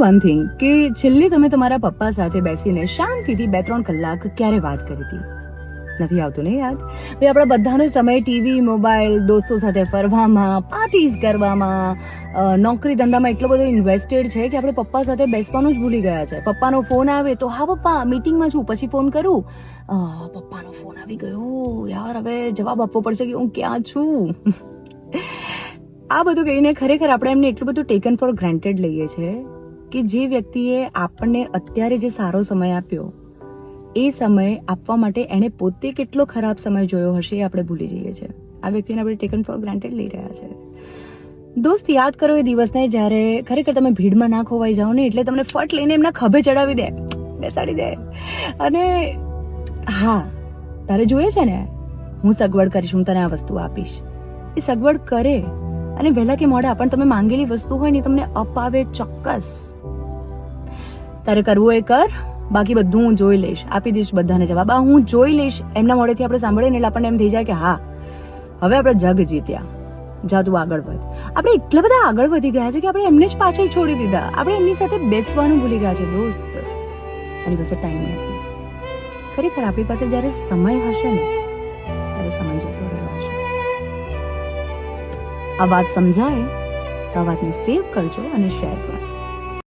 One thing કે છેલ્લે તમે તમારા પપ્પા સાથે બેસીને શાંતિથી 2-3 કલાક ક્યારે વાત કરી હતી? નથી આવતું ને યાદ? ભાઈ આપણા બધાનો સમય ટીવી, મોબાઈલ, દોસ્તો સાથે ફરવામાં, પાર્ટીઝ કરવામાં, નોકરી ધંધામાં એટલો બધો ઇન્વેસ્ટેડ છે કે આપણે પપ્પા સાથે બેસવાનું જ ભૂલી ગયા છે. પપ્પાનો ફોન આવે તો હા પપ્પા મીટિંગમાં છું, પછી ફોન કરું, પપ્પાનો ફોન આવી ગયો, યાર હવે જવાબ આપવો પડશે કે હું ક્યાં છું. આ બધું કહીને ખરેખર આપણે એમને એટલું બધું ટેકન ફોર ગ્રાન્ટેડ લઈએ છીએ કે જે વ્યક્તિએ આપણને અત્યારે જે સારો સમય આપ્યો એ સમય આપવા માટે એણે પોતે કેટલો ખરાબ સમય જોયો હશે એ આપણે ભૂલી જઈએ છીએ. આ વ્યક્તિને આપણે ટેકન ફોર ગ્રાન્ટેડ લઈ રહ્યા છે. દોસ્ત, યાદ કરો એ દિવસને જ્યારે ખરેખર તમે ભીડમાં ના ખોવાઈ જાઓ ને એટલે તમને ફટ લઈને એમના ખભે ચડાવી દે, બેસાડી દે, અને હા તારે જોઈએ છે ને હું સગવડ કરીશ, હું તને આ વસ્તુ આપીશ. એ સગવડ કરે અને વહેલા કે મોડા પણ તમે માંગેલી વસ્તુ હોય ને તમને અપાવે ચોક્કસ. તારે કરવું એ કર, બાકી બધું હું જોઈ લઈશ, આપી દઈશ બધાને જવાબ. હું જોઈ લઈશ એમના મોઢેથી આપણે સાંભળીએ ને એટલે આપણને એમ થઈ જાય કે હા હવે આપણે જગ જીત્યા, જા તું આગળ વધ. આપણે એટલા બધા આગળ વધી ગયા છે કે આપણે એમને જ પાછળ છોડી દીધા. આપણે એમની સાથે બેસવાનું ભૂલી ગયા છે. દોસ્ત, મારી પાસે ટાઈમ નથી. ખરેખર આપણી પાસે જ્યારે સમય હશે ને ત્યારે સમય જતો રહ્યો હશે. આ વાત સમજાય તો આ વાતને સેવ કરજો અને શેર કરો.